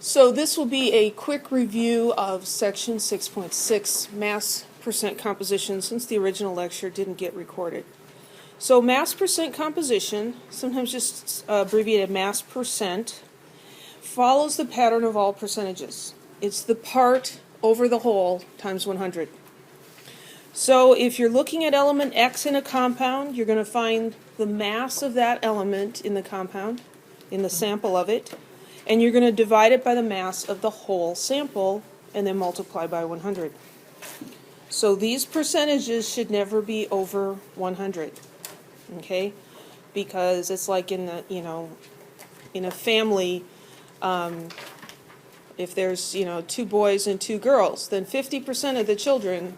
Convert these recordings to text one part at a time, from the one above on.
So this will be a quick review of section 6.6, mass percent composition, since the original lecture didn't get recorded. So mass percent composition, sometimes just abbreviated mass percent, follows the pattern of all percentages. It's the part over the whole times 100. So if you're looking at element X in a compound, you're going to find the mass of that element in the compound, in the sample of it, and you're going to divide it by the mass of the whole sample and then multiply by 100. So these percentages should never be over 100, okay? Because it's like in the, in a family, if there's, two boys and two girls, then 50% of the children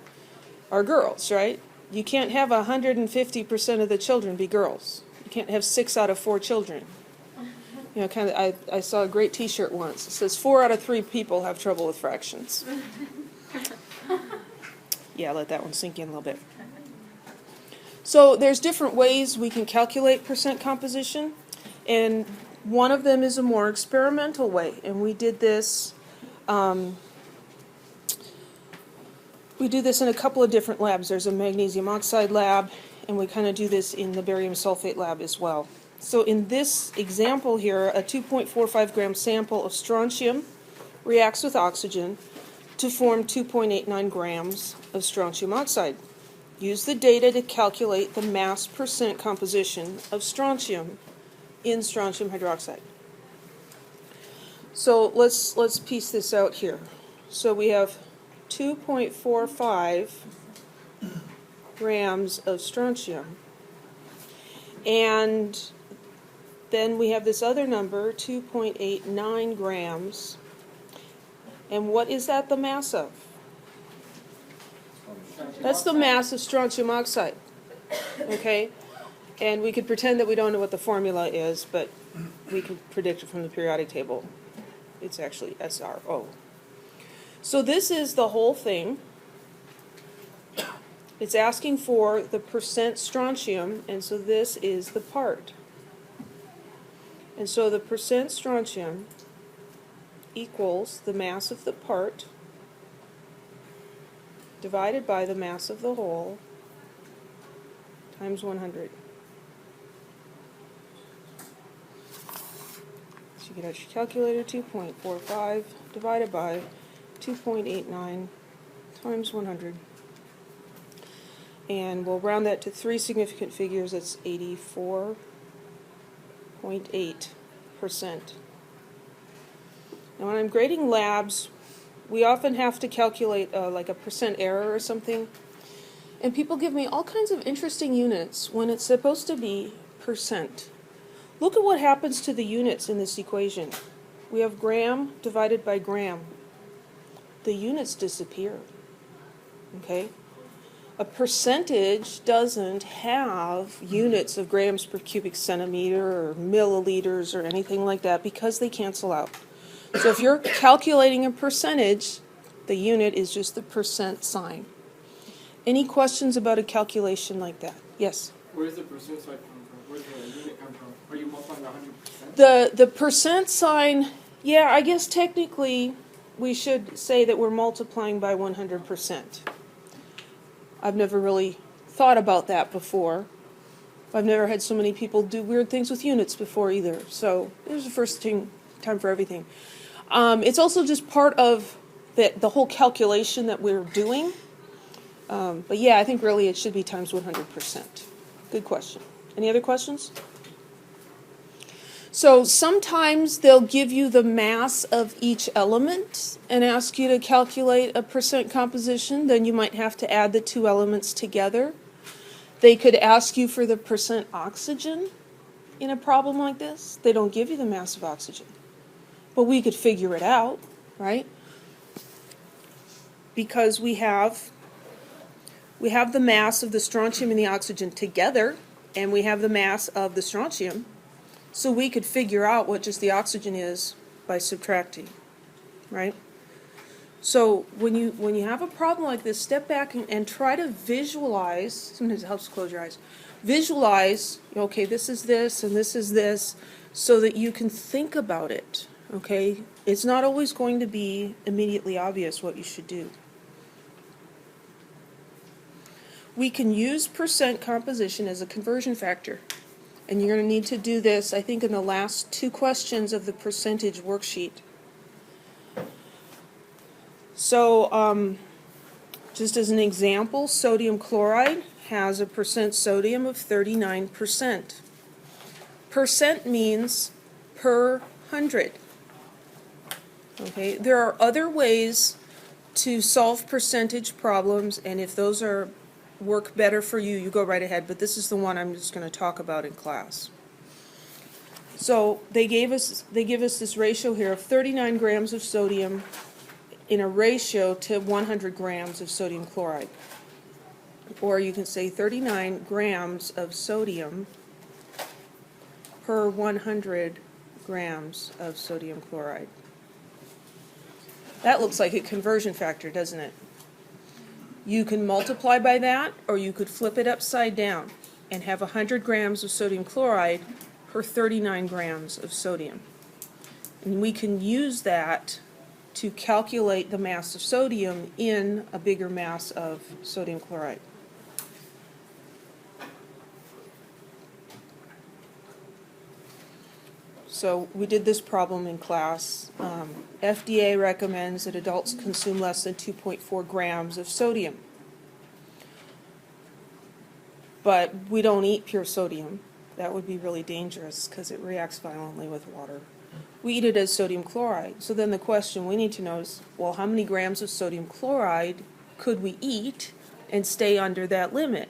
are girls, right? You can't have 150% of the children be girls. You can't have 6 out of 4 children. I saw a great T-shirt once. It says 4 out of 3 people have trouble with fractions. Yeah, let that one sink in a little bit. So there's different ways we can calculate percent composition, and one of them is a more experimental way, and we did this. We do this in a couple of different labs. There's a magnesium oxide lab, and we kind of do this in the barium sulfate lab as well. So in this example here, a 2.45 gram sample of strontium reacts with oxygen to form 2.89 grams of strontium oxide. Use the data to calculate the mass percent composition of strontium in strontium hydroxide. So let's piece this out here. So we have 2.45 grams of strontium, and then we have this other number, 2.89 grams. And what is that the mass of? That's the mass of strontium oxide. Okay? And we could pretend that we don't know what the formula is, but we can predict it from the periodic table. It's actually SRO. So this is the whole thing. It's asking for the percent strontium, and so this is the part. And so the percent strontium equals the mass of the part divided by the mass of the whole times 100. So you get out your calculator, 2.45 divided by 2.89 times 100. And we'll round that to 3 significant figures. That's 84.8%. Now when I'm grading labs, we often have to calculate like a percent error or something. And people give me all kinds of interesting units when it's supposed to be percent. Look at what happens to the units in this equation. We have gram divided by gram. The units disappear. Okay? A percentage doesn't have units of grams per cubic centimeter or milliliters or anything like that because they cancel out. So if you're calculating a percentage, the unit is just the percent sign. Any questions about a calculation like that? Yes? Where does the percent sign come from? Where does the unit come from? Are you multiplying 100%? The percent sign, yeah, I guess technically we should say that we're multiplying by 100%. I've never really thought about that before. I've never had so many people do weird things with units before either. So there's the first time for everything. It's also just part of the whole calculation that we're doing. But yeah, I think really it should be times 100%. Good question. Any other questions? So sometimes they'll give you the mass of each element and ask you to calculate a percent composition. Then you might have to add the 2 elements together. They could ask you for the percent oxygen in a problem like this. They don't give you the mass of oxygen. But we could figure it out, right? Because we have the mass of the strontium and the oxygen together, and we have the mass of the strontium. So we could figure out what just the oxygen is by subtracting, right? So when you have a problem like this, step back and try to visualize. Sometimes it helps to close your eyes. Visualize, okay, this is this and this is this, so that you can think about it, okay? It's not always going to be immediately obvious what you should do. We can use percent composition as a conversion factor. And you're going to need to do this, I think, in the last 2 questions of the percentage worksheet. So, just as an example, sodium chloride has a percent sodium of 39%. Percent means per 100. Okay, there are other ways to solve percentage problems, and if those work better for you, you go right ahead, but this is the one I'm just going to talk about in class. So they give us this ratio here of 39 grams of sodium in a ratio to 100 grams of sodium chloride. Or you can say 39 grams of sodium per 100 grams of sodium chloride. That looks like a conversion factor, doesn't it? You can multiply by that, or you could flip it upside down and have 100 grams of sodium chloride per 39 grams of sodium. And we can use that to calculate the mass of sodium in a bigger mass of sodium chloride. So we did this problem in class. FDA recommends that adults consume less than 2.4 grams of sodium. But we don't eat pure sodium. That would be really dangerous because it reacts violently with water. We eat it as sodium chloride. So then the question we need to know is, well, how many grams of sodium chloride could we eat and stay under that limit?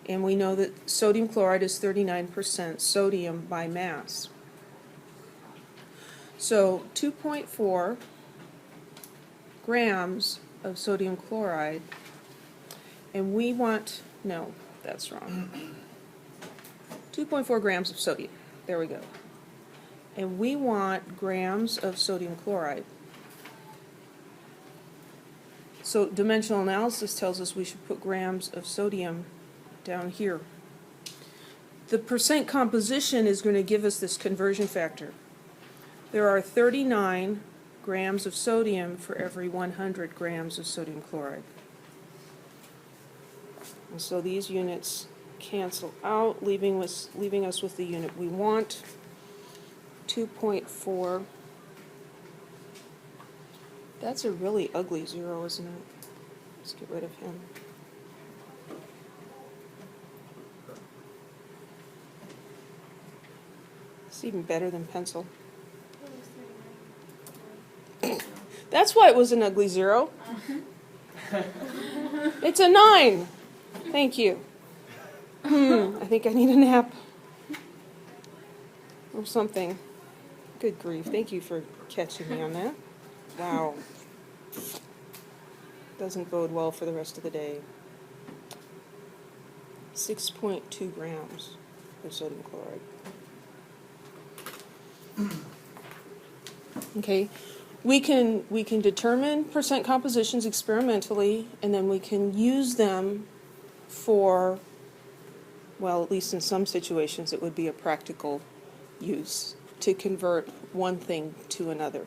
And we know that sodium chloride is 39% sodium by mass. So 2.4 grams of sodium chloride, and we want, no, that's wrong. 2.4 grams of sodium, there we go. And we want grams of sodium chloride. So dimensional analysis tells us we should put grams of sodium down here. The percent composition is going to give us this conversion factor. There are 39 grams of sodium for every 100 grams of sodium chloride. And so these units cancel out, leaving us with the unit we want, 2.4. That's a really ugly 0, isn't it? Let's get rid of him. It's even better than pencil. That's why it was an ugly 0. It's a 9. Thank you. I think I need a nap. Or something. Good grief. Thank you for catching me on that. Wow. Doesn't bode well for the rest of the day. 6.2 grams of sodium chloride. Okay. We can determine percent compositions experimentally, and then we can use them for, well, at least in some situations, it would be a practical use to convert one thing to another.